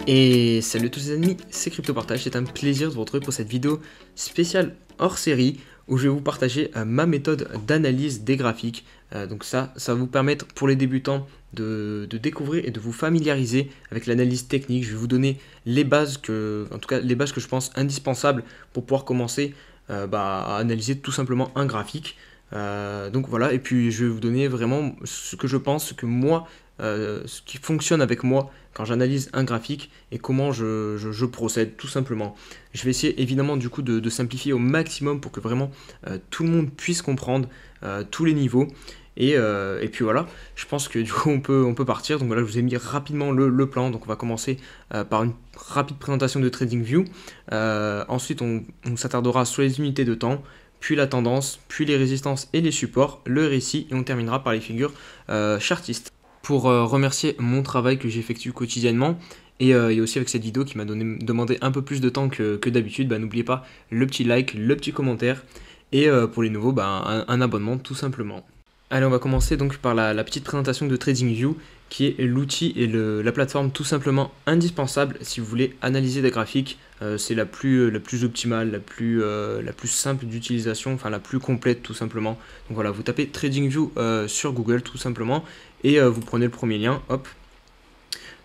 Et salut à tous les amis, c'est CryptoPartage, c'est un plaisir de vous retrouver pour cette vidéo spéciale hors série où je vais vous partager ma méthode d'analyse des graphiques. Donc ça va vous permettre pour les débutants de découvrir et de vous familiariser avec l'analyse technique. Je vais vous donner les bases en tout cas les bases que je pense indispensables pour pouvoir commencer à analyser tout simplement un graphique. Donc voilà, et puis je vais vous donner vraiment ce que je pense, ce qui fonctionne avec moi quand j'analyse un graphique et comment je procède tout simplement. Je vais essayer évidemment du coup de simplifier au maximum pour que vraiment tout le monde puisse comprendre tous les niveaux. Et puis voilà, je pense que du coup on peut partir. Donc voilà, je vous ai mis rapidement le plan. Donc on va commencer par une rapide présentation de TradingView. Ensuite on s'attardera sur les unités de temps, puis la tendance, puis les résistances et les supports, le RSI et on terminera par les figures chartistes. Pour remercier mon travail que j'effectue quotidiennement et aussi avec cette vidéo qui m'a demandé un peu plus de temps que d'habitude, n'oubliez pas le petit like, le petit commentaire et pour les nouveaux, un abonnement tout simplement. Allez, on va commencer donc par la petite présentation de TradingView qui est l'outil et la plateforme tout simplement indispensable si vous voulez analyser des graphiques. C'est la plus optimale, la plus simple d'utilisation, enfin la plus complète tout simplement. Donc voilà, vous tapez TradingView sur Google tout simplement et vous prenez le premier lien, hop.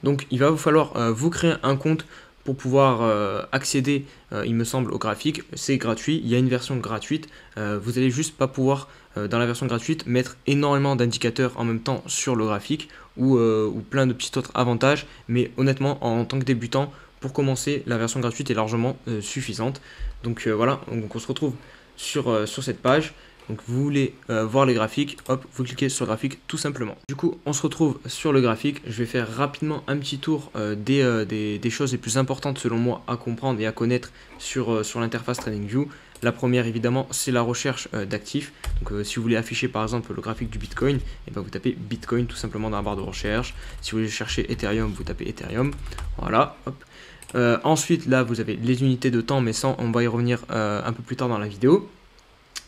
Donc il va vous falloir vous créer un compte pour pouvoir accéder, il me semble, au graphique. C'est gratuit, il y a une version gratuite. Vous n'allez juste pas pouvoir, dans la version gratuite, mettre énormément d'indicateurs en même temps sur le graphique ou plein de petits autres avantages. Mais honnêtement, en tant que débutant, pour commencer, la version gratuite est largement suffisante. Donc voilà, donc on se retrouve sur cette page. Donc vous voulez voir les graphiques, hop, vous cliquez sur le graphique tout simplement. Du coup, on se retrouve sur le graphique. Je vais faire rapidement un petit tour des choses les plus importantes selon moi à comprendre et à connaître sur l'interface TradingView. La première évidemment, c'est la recherche d'actifs. Donc si vous voulez afficher par exemple le graphique du Bitcoin, et vous tapez Bitcoin tout simplement dans la barre de recherche. Si vous voulez chercher Ethereum, vous tapez Ethereum. Voilà, hop. Ensuite, là, vous avez les unités de temps, mais ça, on va y revenir un peu plus tard dans la vidéo.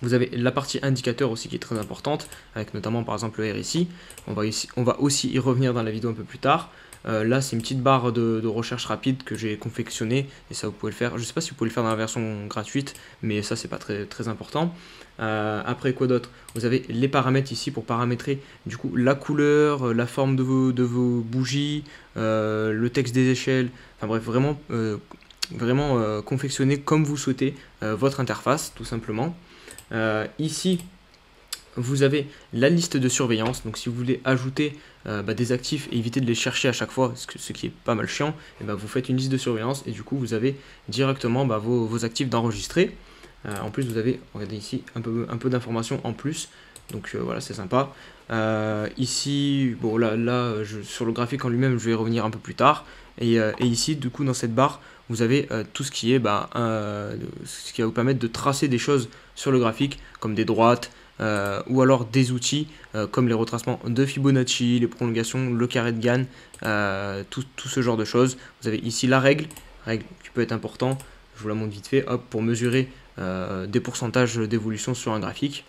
Vous avez la partie indicateur aussi qui est très importante, avec notamment par exemple le RSI. On va aussi y revenir dans la vidéo un peu plus tard. Là, c'est une petite barre de recherche rapide que j'ai confectionnée, et ça vous pouvez le faire. Je ne sais pas si vous pouvez le faire dans la version gratuite, mais ça c'est pas très important. Après quoi d'autre? Vous avez les paramètres ici pour paramétrer du coup la couleur, la forme de vos bougies, le texte des échelles. Enfin bref, vraiment confectionner comme vous souhaitez votre interface tout simplement. Ici, vous avez la liste de surveillance. Donc, si vous voulez ajouter des actifs et éviter de les chercher à chaque fois, ce qui est pas mal chiant, vous faites une liste de surveillance et du coup, vous avez directement vos actifs d'enregistrer. En plus, vous avez, regardez ici, un peu d'informations en plus. Donc voilà, c'est sympa. Ici, bon là sur le graphique en lui-même, je vais y revenir un peu plus tard. Et ici, du coup, dans cette barre, vous avez tout ce qui est ce qui va vous permettre de tracer des choses sur le graphique, comme des droites, ou alors des outils comme les retracements de Fibonacci, les prolongations, le carré de Gann, tout ce genre de choses. Vous avez ici la règle qui peut être important. Je vous la montre vite fait, hop, pour mesurer des pourcentages d'évolution sur un graphique.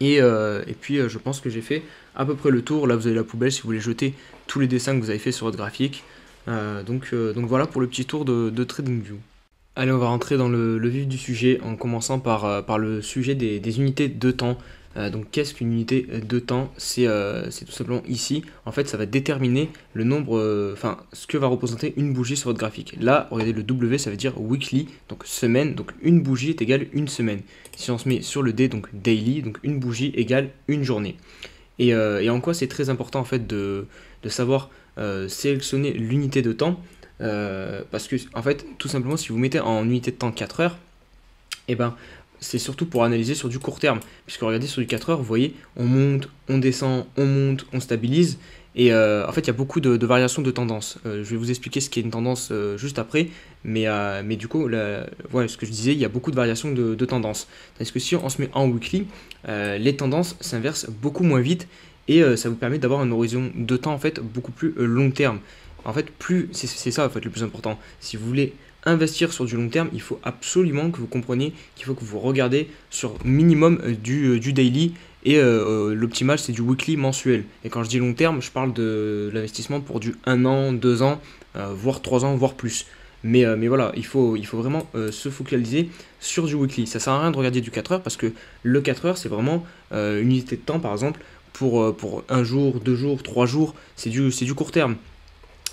Et puis je pense que j'ai fait à peu près le tour. Là vous avez la poubelle si vous voulez jeter tous les dessins que vous avez fait sur votre graphique. Donc voilà pour le petit tour de TradingView. Allez, on va rentrer dans le vif du sujet en commençant par le sujet des unités de temps. Donc qu'est-ce qu'une unité de temps? C'est tout simplement ici. En fait, ça va déterminer le nombre, ce que va représenter une bougie sur votre graphique. Là, regardez, le W, ça veut dire weekly, donc semaine. Donc une bougie est égale une semaine. Si on se met sur le D, donc daily, donc une bougie égale une journée. Et en quoi c'est très important en fait de savoir sélectionner l'unité de temps. Parce que en fait, tout simplement, si vous mettez en unité de temps 4 heures, c'est surtout pour analyser sur du court terme. Puisque regardez, sur du 4 heures, vous voyez, on monte, on descend, on monte, on stabilise. Et en fait, il y a beaucoup de variations de tendance. Je vais vous expliquer ce qu'est une tendance juste après. Mais du coup, voilà ce que je disais, il y a beaucoup de variations de tendance. Tandis que si on se met en weekly, les tendances s'inversent beaucoup moins vite. Et ça vous permet d'avoir un horizon de temps en fait beaucoup plus long terme. En fait, c'est ça en fait le plus important. Si vous voulez investir sur du long terme, il faut absolument que vous compreniez qu'il faut que vous regardez sur minimum du daily et l'optimal c'est du weekly mensuel. Et quand je dis long terme, je parle de l'investissement pour du 1 an, 2 ans, voire 3 ans, voire plus. Mais voilà, il faut vraiment se focaliser sur du weekly. Ça sert à rien de regarder du 4 heures parce que le 4 heures c'est vraiment une unité de temps par exemple pour un jour, 2 jours, 3 jours, c'est du court terme.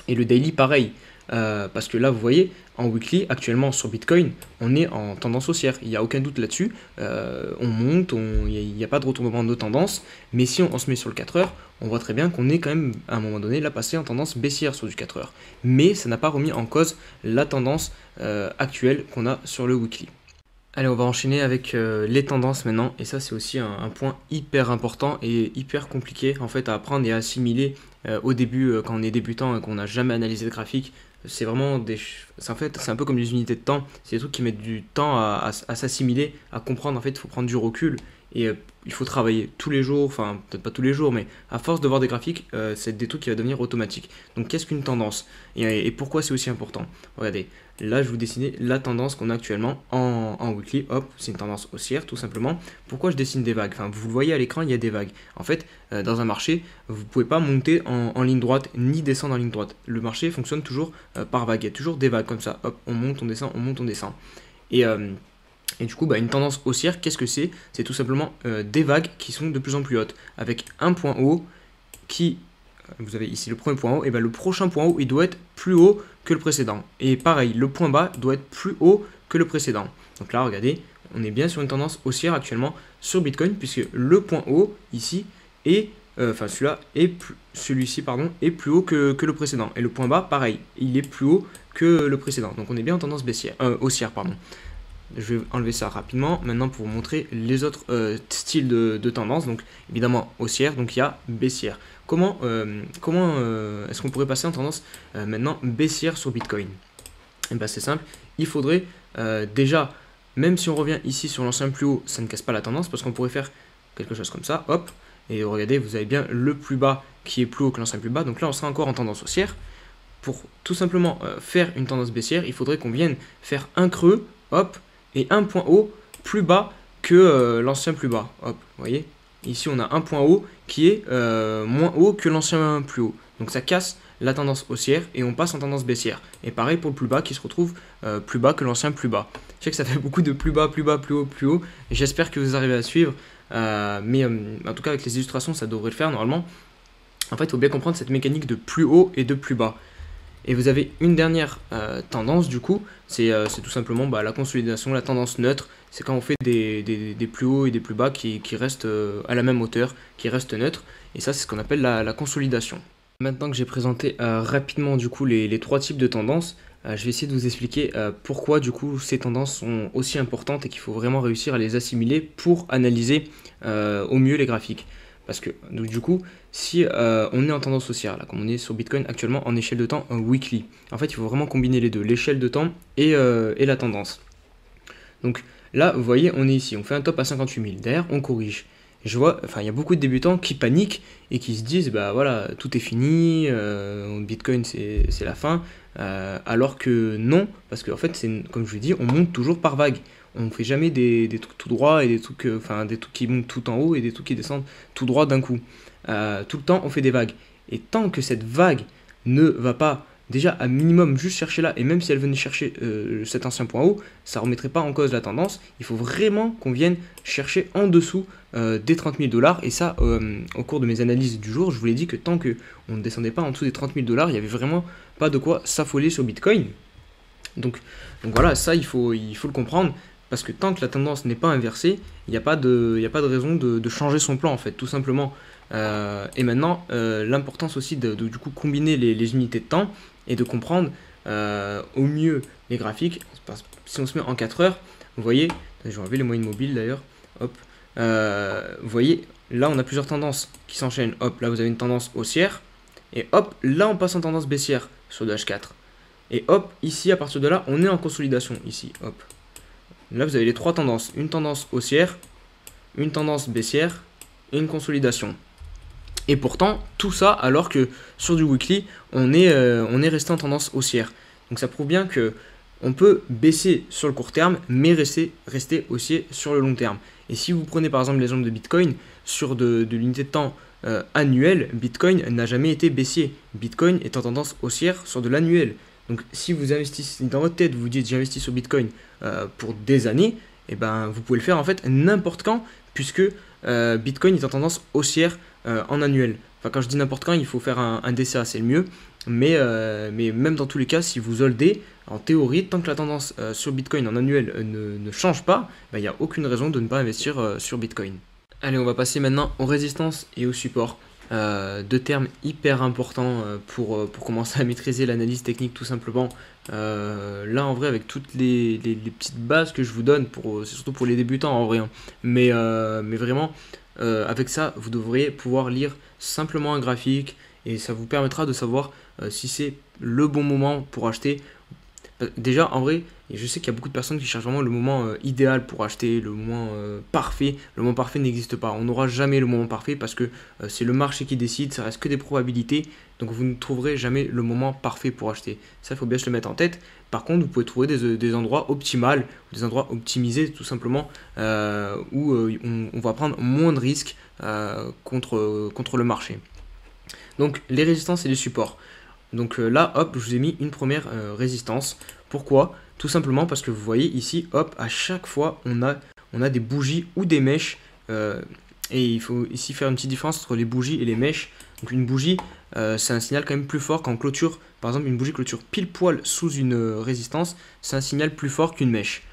Et le daily pareil. Parce que là, vous voyez, en weekly, actuellement sur Bitcoin, on est en tendance haussière. Il n'y a aucun doute là-dessus. On monte, il n'y a pas de retournement de tendance. Mais si on se met sur le 4 heures, on voit très bien qu'on est quand même, à un moment donné, là passé en tendance baissière sur du 4 heures. Mais ça n'a pas remis en cause la tendance actuelle qu'on a sur le weekly. Allez, on va enchaîner avec les tendances maintenant. Et ça, c'est aussi un point hyper important et hyper compliqué en fait à apprendre et à assimiler au début quand on est débutant et qu'on n'a jamais analysé le graphique. C'est vraiment en fait, c'est un peu comme des unités de temps. C'est des trucs qui mettent du temps à s'assimiler, à comprendre. En fait, il faut prendre du recul et il faut travailler tous les jours. Enfin, peut-être pas tous les jours, mais à force de voir des graphiques, c'est des trucs qui vont devenir automatiques. Donc, qu'est-ce qu'une tendance et pourquoi c'est aussi important? Regardez, là, je vais vous dessiner la tendance qu'on a actuellement en weekly. Hop, c'est une tendance haussière, tout simplement. Pourquoi je dessine des vagues? Enfin, vous le voyez à l'écran, il y a des vagues. En fait, dans un marché, vous ne pouvez pas monter en ligne droite ni descendre en ligne droite. Le marché fonctionne toujours par vague. Il y a toujours des vagues comme ça. Hop, on monte, on descend, on monte, on descend. Et du coup, une tendance haussière, qu'est-ce que c'est? C'est tout simplement des vagues qui sont de plus en plus hautes, avec un point haut qui, vous avez ici le premier point haut, et le prochain point haut, il doit être plus haut que le précédent. Et pareil, le point bas doit être plus haut que le précédent. Donc là, regardez, on est bien sur une tendance haussière actuellement sur Bitcoin, puisque le point haut, ici, est, celui-ci, est plus haut que le précédent. Et le point bas, pareil, il est plus haut que le précédent. Donc on est bien en tendance haussière, pardon. Je vais enlever ça rapidement maintenant pour vous montrer les autres styles de tendance. Donc évidemment haussière, donc il y a baissière. Comment est-ce qu'on pourrait passer en tendance maintenant baissière sur Bitcoin? Et c'est simple, il faudrait déjà, même si on revient ici sur l'ancien plus haut, ça ne casse pas la tendance parce qu'on pourrait faire quelque chose comme ça, hop, et regardez, vous avez bien le plus bas qui est plus haut que l'ancien plus bas, donc là on sera encore en tendance haussière. Pour tout simplement faire une tendance baissière, il faudrait qu'on vienne faire un creux, hop, et un point haut plus bas que l'ancien plus bas. Hop, vous voyez, ici on a un point haut qui est moins haut que l'ancien plus haut. Donc ça casse la tendance haussière et on passe en tendance baissière. Et pareil pour le plus bas qui se retrouve plus bas que l'ancien plus bas. Je sais que ça fait beaucoup de plus bas, plus bas, plus haut, plus haut. Et j'espère que vous arrivez à suivre. Mais en tout cas avec les illustrations ça devrait le faire normalement. En fait il faut bien comprendre cette mécanique de plus haut et de plus bas. Et vous avez une dernière tendance du coup, c'est tout simplement la consolidation, la tendance neutre. C'est quand on fait des plus hauts et des plus bas qui restent à la même hauteur, qui restent neutres. Et ça c'est ce qu'on appelle la consolidation. Maintenant que j'ai présenté rapidement du coup les trois types de tendances, je vais essayer de vous expliquer pourquoi du coup ces tendances sont aussi importantes et qu'il faut vraiment réussir à les assimiler pour analyser au mieux les graphiques. Parce que donc, du coup, si on est en tendance haussière, là, comme on est sur Bitcoin actuellement en échelle de temps weekly, en fait, il faut vraiment combiner les deux, l'échelle de temps et la tendance. Donc là, vous voyez, on est ici, on fait un top à 58 000. Derrière, on corrige. Je vois, il y a beaucoup de débutants qui paniquent et qui se disent, voilà, tout est fini, Bitcoin, c'est la fin. Alors que non, parce qu'en fait, comme je vous l'ai dit, on monte toujours par vague. On ne fait jamais des trucs tout droits et des trucs qui montent tout en haut et des trucs qui descendent tout droit d'un coup. Tout le temps, on fait des vagues. Et tant que cette vague ne va pas, déjà, à minimum, juste chercher là, et même si elle venait chercher cet ancien point haut, ça ne remettrait pas en cause la tendance. Il faut vraiment qu'on vienne chercher en dessous des 30 000 $. Et ça, au cours de mes analyses du jour, je vous l'ai dit que tant qu'on ne descendait pas en dessous des 30 000 $, il n'y avait vraiment pas de quoi s'affoler sur Bitcoin. Donc voilà, ça, il faut le comprendre. Parce que tant que la tendance n'est pas inversée, il n'y a pas de raison de changer son plan en fait, tout simplement. Et maintenant, l'importance aussi de du coup combiner les unités de temps et de comprendre au mieux les graphiques. Si on se met en 4 heures, vous voyez, je vais enlever les moyennes mobiles d'ailleurs, hop, vous voyez, là on a plusieurs tendances qui s'enchaînent. Hop, là vous avez une tendance haussière, et hop, là on passe en tendance baissière sur le H4. Et hop, ici à partir de là, on est en consolidation, ici, hop. Là, vous avez les trois tendances. Une tendance haussière, une tendance baissière et une consolidation. Et pourtant, tout ça alors que sur du weekly, on est resté en tendance haussière. Donc ça prouve bien que on peut baisser sur le court terme, mais rester haussier sur le long terme. Et si vous prenez par exemple l'exemple de Bitcoin, sur de l'unité de temps annuelle, Bitcoin n'a jamais été baissier. Bitcoin est en tendance haussière sur de l'annuel. Donc si vous investissez dans votre tête, vous vous dites j'investis sur Bitcoin pour des années, et ben vous pouvez le faire en fait n'importe quand, puisque Bitcoin est en tendance haussière en annuel. Enfin quand je dis n'importe quand, il faut faire un DCA, c'est le mieux. Mais même dans tous les cas, si vous holdez, en théorie, tant que la tendance sur Bitcoin en annuel ne change pas, il n'y a aucune raison de ne pas investir sur Bitcoin. Allez, on va passer maintenant aux résistances et aux supports. Deux termes hyper importants pour commencer à maîtriser l'analyse technique tout simplement. Là en vrai avec toutes les petites bases que je vous donne, c'est surtout pour les débutants en vrai, hein. Mais vraiment avec ça vous devriez pouvoir lire simplement un graphique et ça vous permettra de savoir si c'est le bon moment pour acheter. Déjà, en vrai, je sais qu'il y a beaucoup de personnes qui cherchent vraiment le moment idéal pour acheter, le moment parfait. Le moment parfait n'existe pas. On n'aura jamais le moment parfait parce que c'est le marché qui décide, ça reste que des probabilités. Donc vous ne trouverez jamais le moment parfait pour acheter. Ça, il faut bien se le mettre en tête. Par contre, vous pouvez trouver des endroits optimaux, des endroits optimisés tout simplement, où on va prendre moins de risques contre le marché. Donc les résistances et les supports. Donc là, hop, je vous ai mis une première résistance. Pourquoi? Tout simplement parce que vous voyez ici, hop, à chaque fois, on a des bougies ou des mèches. Et il faut ici faire une petite différence entre les bougies et les mèches. Donc une bougie, c'est un signal quand même plus fort qu'en clôture. Par exemple, une bougie clôture pile poil sous une résistance, c'est un signal plus fort qu'une mèche.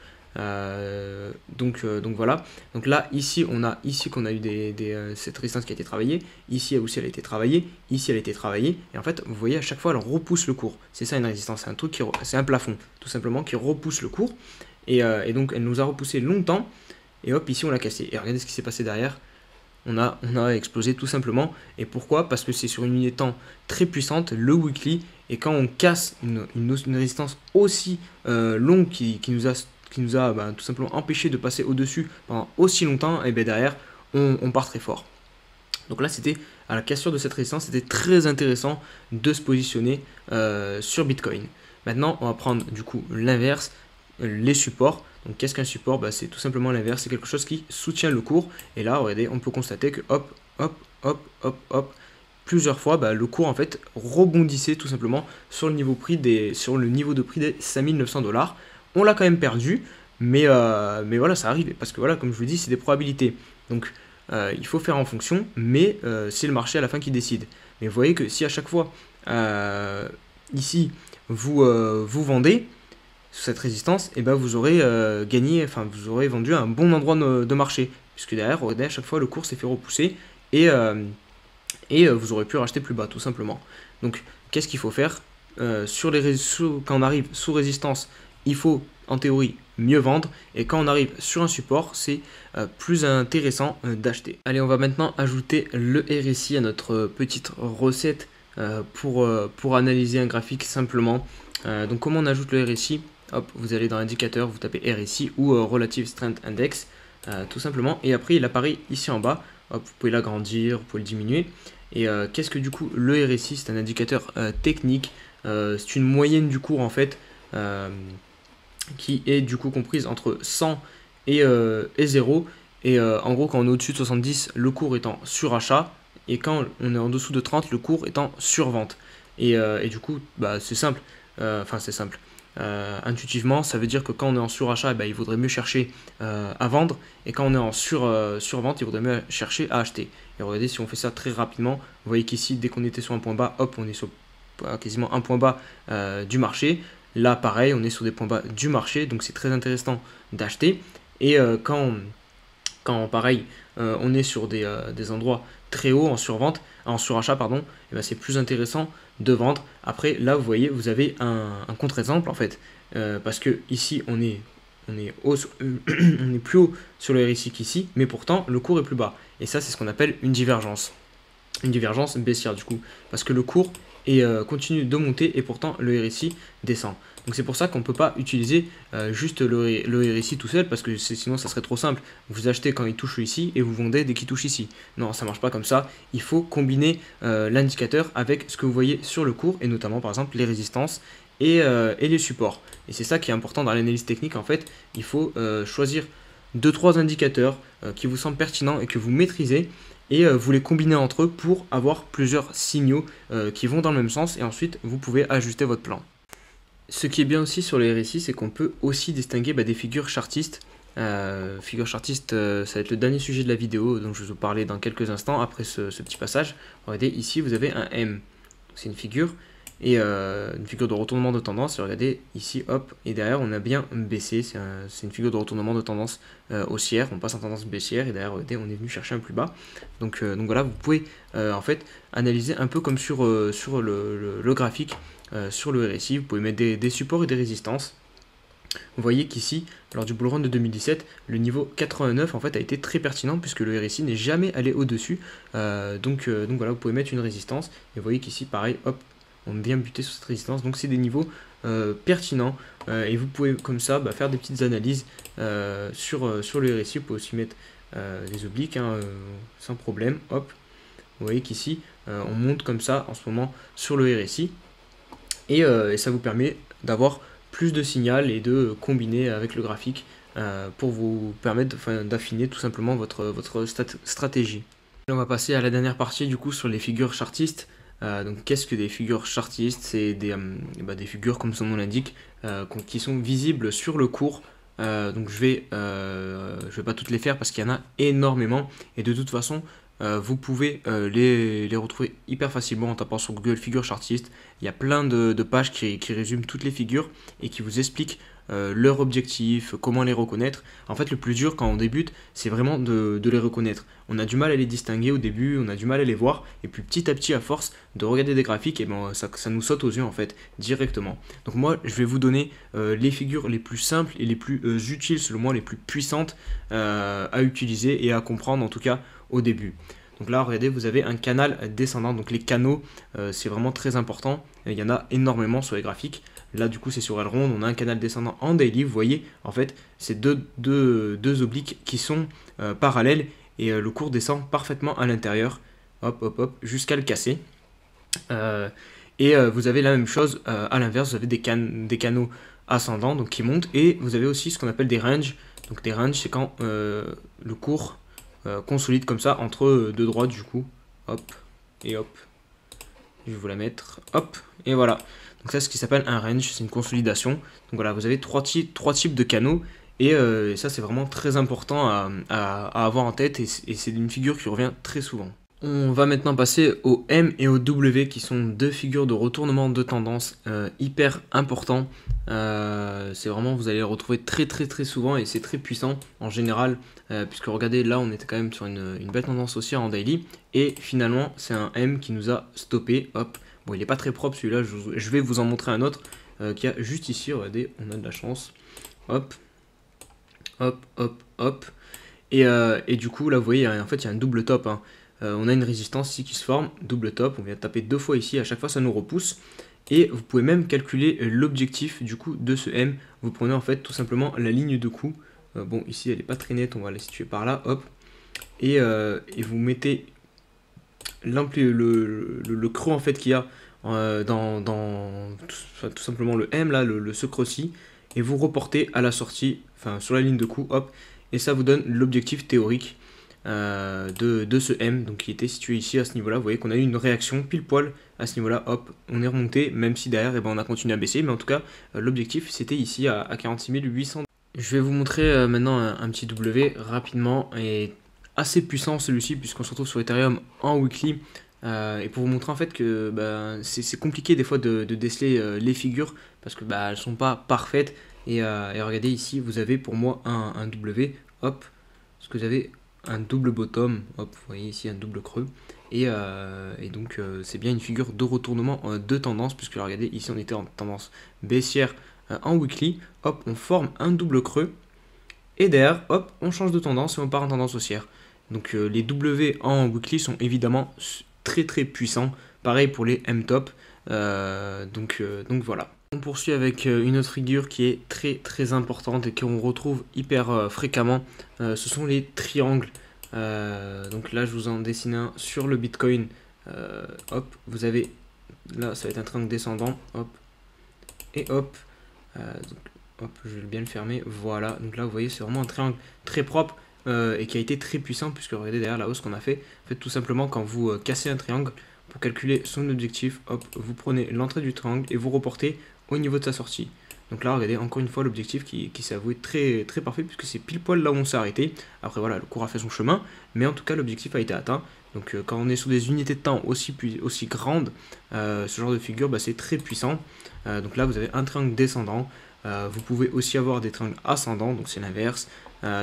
Donc voilà. Donc là, ici, on a eu cette résistance qui a été travaillée. Ici aussi, elle a été travaillée. Ici, elle a été travaillée. Et en fait, vous voyez, à chaque fois, elle repousse le cours. C'est ça une résistance. C'est un truc c'est un plafond, tout simplement, qui repousse le cours. Et donc, elle nous a repoussé longtemps. Et hop, ici, on l'a cassé. Et regardez ce qui s'est passé derrière. On a explosé tout simplement. Et pourquoi? Parce que c'est sur une unité de temps très puissante, le weekly. Et quand on casse une résistance aussi longue qui nous a tout simplement empêché de passer au-dessus pendant aussi longtemps, et bien derrière, on part très fort. Donc là, c'était à la cassure de cette résistance, c'était très intéressant de se positionner sur Bitcoin. Maintenant, on va prendre du coup l'inverse, les supports. Donc qu'est-ce qu'un support? C'est tout simplement l'inverse, c'est quelque chose qui soutient le cours. Et là, regardez, on peut constater que hop, hop, hop, hop, hop, plusieurs fois, le cours en fait rebondissait tout simplement sur le niveau de prix des 5900 $. On l'a quand même perdu, mais voilà, ça arrive. Parce que voilà, comme je vous dis, c'est des probabilités. Donc il faut faire en fonction, mais c'est le marché à la fin qui décide. Mais vous voyez que si à chaque fois, ici, vous vendez sous cette résistance, et ben vous aurez gagné, enfin vous aurez vendu à un bon endroit de marché. Puisque derrière, regardez, à chaque fois, le cours s'est fait repousser et vous aurez pu racheter plus bas, tout simplement. Donc, qu'est-ce qu'il faut faire quand on arrive sous résistance, il faut en théorie mieux vendre, et quand on arrive sur un support, c'est plus intéressant d'acheter. Allez, on va maintenant ajouter le RSI à notre petite recette pour analyser un graphique simplement. Donc comment on ajoute le RSI? Hop, vous allez dans l'indicateur, vous tapez RSI ou Relative Strength Index, tout simplement, et après il apparaît ici en bas. Hop, vous pouvez l'agrandir, vous pouvez le diminuer. Et qu'est-ce que du coup le RSI? C'est un indicateur technique, c'est une moyenne du cours en fait, qui est du coup comprise entre 100 et 0. Et en gros, quand on est au-dessus de 70, le cours est en surachat. Et quand on est en dessous de 30, le cours est en survente. Et du coup, c'est simple. Enfin, c'est simple. Intuitivement, ça veut dire que quand on est en surachat, il vaudrait mieux chercher à vendre. Et quand on est en survente, il vaudrait mieux chercher à acheter. Et regardez, si on fait ça très rapidement, vous voyez qu'ici, dès qu'on était sur un point bas, hop, on est sur quasiment un point bas du marché. Là, pareil, on est sur des points bas du marché, donc c'est très intéressant d'acheter. Et quand pareil, on est sur des endroits très hauts en surachat, pardon, et c'est plus intéressant de vendre. Après, là, vous voyez, vous avez un contre-exemple en fait, parce que ici, on est plus haut sur le RSI qu'ici, mais pourtant, le cours est plus bas. Et ça, c'est ce qu'on appelle une divergence. Une divergence baissière du coup, parce que le cours continue de monter et pourtant le RSI descend. Donc c'est pour ça qu'on ne peut pas utiliser juste le RSI tout seul, parce que sinon ça serait trop simple. Vous achetez quand il touche ici et vous vendez dès qu'il touche ici. Non, ça ne marche pas comme ça. Il faut combiner l'indicateur avec ce que vous voyez sur le cours, et notamment par exemple les résistances et les supports. Et c'est ça qui est important dans l'analyse technique. En fait, il faut choisir 2-3 indicateurs qui vous semblent pertinents et que vous maîtrisez, et vous les combinez entre eux pour avoir plusieurs signaux qui vont dans le même sens, et ensuite vous pouvez ajuster votre plan. Ce qui est bien aussi sur les RSI, c'est qu'on peut aussi distinguer des figures chartistes. Figure chartiste, ça va être le dernier sujet de la vidéo dont je vais vous parler dans quelques instants après ce petit passage. Regardez, ici vous avez un M, c'est une figure, et une figure de retournement de tendance. Et regardez ici, hop, et derrière on a bien baissé, c'est une figure de retournement de tendance haussière, on passe en tendance baissière, et derrière regardez, on est venu chercher un plus bas. Donc voilà, vous pouvez en fait analyser un peu comme sur le graphique, sur le RSI. Vous pouvez mettre des supports et des résistances. Vous voyez qu'ici, lors du bull run de 2017, le niveau 89 en fait a été très pertinent puisque le RSI n'est jamais allé au-dessus. Donc voilà, vous pouvez mettre une résistance. Et vous voyez qu'ici, pareil, hop, on vient buter sur cette résistance. Donc c'est des niveaux pertinents. Et vous pouvez comme ça faire des petites analyses sur le RSI. Vous pouvez aussi mettre des obliques sans problème. Hop, vous voyez qu'ici, on monte comme ça en ce moment sur le RSI. Et ça vous permet d'avoir plus de signal et de combiner avec le graphique pour vous permettre d'affiner tout simplement votre stratégie. Là, on va passer à la dernière partie du coup sur les figures chartistes. Donc qu'est-ce que des figures chartistes? C'est des figures comme son nom l'indique qui sont visibles sur le cours. Donc je vais pas toutes les faire parce qu'il y en a énormément, et de toute façon vous pouvez les retrouver hyper facilement en tapant sur Google figures chartistes. Il y a plein de pages qui résument toutes les figures et qui vous expliquent leur objectif, comment les reconnaître. En fait, le plus dur quand on débute, c'est vraiment de les reconnaître. On a du mal à les distinguer au début, on a du mal à les voir, et puis petit à petit, à force de regarder des graphiques, et ça nous saute aux yeux en fait directement. Donc moi, je vais vous donner les figures les plus simples et les plus utiles, selon moi, les plus puissantes à utiliser et à comprendre, en tout cas au début. Donc là, regardez, vous avez un canal descendant. Donc les canaux, c'est vraiment très important. Il y en a énormément sur les graphiques. Là, du coup, c'est sur Elrond. On a un canal descendant en daily. Vous voyez, en fait, c'est deux obliques qui sont parallèles. Et le cours descend parfaitement à l'intérieur. Hop, hop, hop, jusqu'à le casser. Vous avez la même chose à l'inverse. Vous avez des canaux ascendants donc qui montent. Et vous avez aussi ce qu'on appelle des ranges. Donc des ranges, c'est quand le cours consolide comme ça entre deux droites du coup, hop et hop, je vais vous la mettre, hop, et voilà. Donc ça, c'est ce qui s'appelle un range, c'est une consolidation. Donc voilà, vous avez trois types de canaux, et ça c'est vraiment très important à avoir en tête, et c'est une figure qui revient très souvent. On va maintenant passer au M et au W, qui sont deux figures de retournement de tendance hyper importants. C'est vraiment, vous allez les retrouver très souvent, et c'est très puissant en général, puisque regardez, là on était quand même sur une belle tendance haussière en daily, et finalement c'est un M qui nous a stoppé. Hop, bon, il n'est pas très propre celui-là, je vais vous en montrer un autre qui a juste ici. Regardez, on a de la chance. Hop, hop, hop, hop, et du coup là vous voyez, en fait il y a un double top, on a une résistance ici qui se forme, double top, on vient de taper deux fois ici, à chaque fois ça nous repousse. Et vous pouvez même calculer l'objectif du coup de ce M. Vous prenez en fait tout simplement la ligne de coup. Bon, ici elle n'est pas très nette, on va la situer par là, hop. Et vous mettez le creux en fait qu'il y a tout simplement le M là, ce creux-ci. Et vous reportez à la sortie, enfin sur la ligne de coup, hop. Et ça vous donne l'objectif théorique de ce M, donc qui était situé ici à ce niveau là. Vous voyez qu'on a eu une réaction pile poil à ce niveau là, hop, on est remonté, même si derrière on a continué à baisser, mais en tout cas l'objectif c'était ici à 46 800. Je vais vous montrer maintenant un petit W rapidement, et assez puissant celui-ci puisqu'on se retrouve sur Ethereum en weekly, et pour vous montrer en fait que c'est compliqué des fois de déceler les figures parce que elles sont pas parfaites, et regardez ici vous avez pour moi un W, hop, parce que vous avez un double bottom, hop, vous voyez ici un double creux, et donc c'est bien une figure de retournement de tendance, puisque regardez ici on était en tendance baissière en weekly, hop, on forme un double creux, et derrière, hop, on change de tendance et on part en tendance haussière. Donc les W en weekly sont évidemment très puissants, pareil pour les M-top, donc voilà. On poursuit avec une autre figure qui est très importante et qu'on retrouve hyper fréquemment, ce sont les triangles. Donc là je vous en dessine un sur le Bitcoin, hop, vous avez, là ça va être un triangle descendant, hop, et hop, donc, hop, je vais bien le fermer, voilà. Donc là, vous voyez, c'est vraiment un triangle très propre et qui a été très puissant, puisque regardez derrière là-haut ce qu'on a fait. En fait, tout simplement, quand vous cassez un triangle, pour calculer son objectif, hop, vous prenez l'entrée du triangle et vous reportez au niveau de sa sortie. Donc là, regardez, encore une fois, l'objectif qui s'est avoué très, très parfait, puisque c'est pile poil là où on s'est arrêté. Après, voilà, le cours a fait son chemin, mais en tout cas, l'objectif a été atteint. Donc quand on est sur des unités de temps aussi grandes, ce genre de figure, bah, c'est très puissant. Donc là, vous avez un triangle descendant. Vous pouvez aussi avoir des triangles ascendants, donc c'est l'inverse.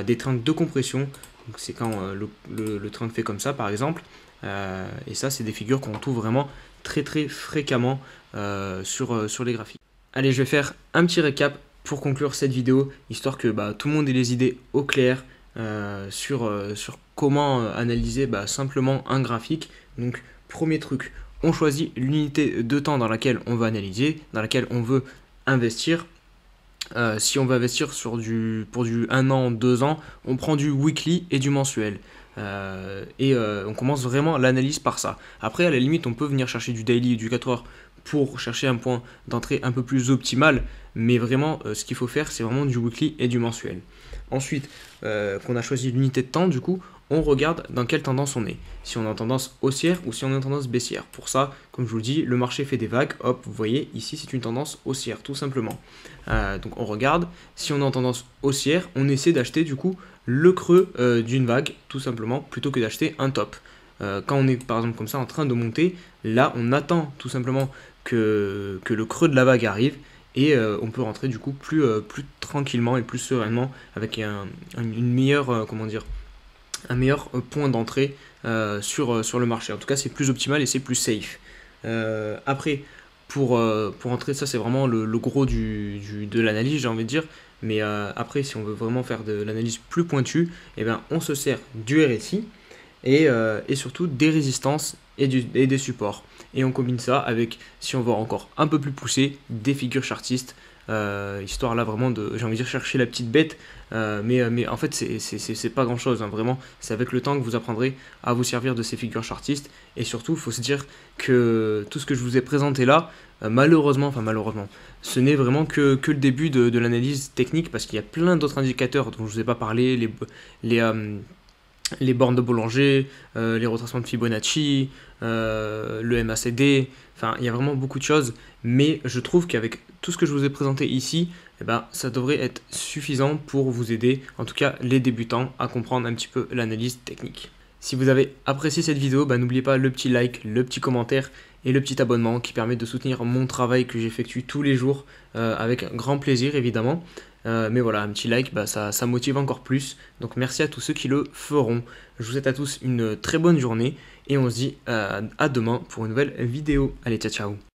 Des triangles de compression, donc c'est quand le triangle fait comme ça, par exemple. Et ça, c'est des figures qu'on trouve vraiment très très fréquemment sur les graphiques. Allez, je vais faire un petit récap pour conclure cette vidéo, histoire que tout le monde ait les idées au clair sur comment analyser simplement un graphique. Donc, premier truc, on choisit l'unité de temps dans laquelle on veut analyser, dans laquelle on veut investir. Si on veut investir pour du 1 an, 2 ans, on prend du weekly et du mensuel. On commence vraiment l'analyse par ça. Après, à la limite, on peut venir chercher du daily et du 4 heures pour chercher un point d'entrée un peu plus optimal, mais vraiment, ce qu'il faut faire, c'est vraiment du weekly et du mensuel. Ensuite, qu'on a choisi l'unité de temps, du coup, on regarde dans quelle tendance on est. Si on est en tendance haussière ou si on est en tendance baissière. Pour ça, comme je vous le dis, le marché fait des vagues. Hop, vous voyez, ici, c'est une tendance haussière, tout simplement. Donc, on regarde. Si on est en tendance haussière, on essaie d'acheter, du coup, le creux d'une vague, tout simplement, plutôt que d'acheter un top. Quand on est, par exemple, comme ça, en train de monter, là, on attend tout simplement que le creux de la vague arrive. Et on peut rentrer du coup plus tranquillement et plus sereinement avec une meilleure, un meilleur point d'entrée sur le marché. En tout cas, c'est plus optimal et c'est plus safe. Après, pour entrer, ça c'est vraiment le gros de l'analyse, j'ai envie de dire. Mais après, si on veut vraiment faire de l'analyse plus pointue, eh bien, on se sert du RSI et surtout des résistances et des supports. Et on combine ça avec, si on veut encore un peu plus pousser, des figures chartistes, histoire là vraiment de, j'ai envie de dire, chercher la petite bête, mais en fait c'est pas grand chose, hein, vraiment, c'est avec le temps que vous apprendrez à vous servir de ces figures chartistes, et surtout il faut se dire que tout ce que je vous ai présenté là, malheureusement, ce n'est vraiment que le début de l'analyse technique, parce qu'il y a plein d'autres indicateurs dont je ne vous ai pas parlé, les bornes de Bollinger, les retracements de Fibonacci, le MACD, enfin il y a vraiment beaucoup de choses, mais je trouve qu'avec tout ce que je vous ai présenté ici, eh ben, ça devrait être suffisant pour vous aider, en tout cas les débutants, à comprendre un petit peu l'analyse technique. Si vous avez apprécié cette vidéo, n'oubliez pas le petit like, le petit commentaire et le petit abonnement qui permet de soutenir mon travail que j'effectue tous les jours avec grand plaisir évidemment. Mais voilà, un petit like, ça motive encore plus. Donc merci à tous ceux qui le feront. Je vous souhaite à tous une très bonne journée et on se dit à demain pour une nouvelle vidéo. Allez, ciao ciao.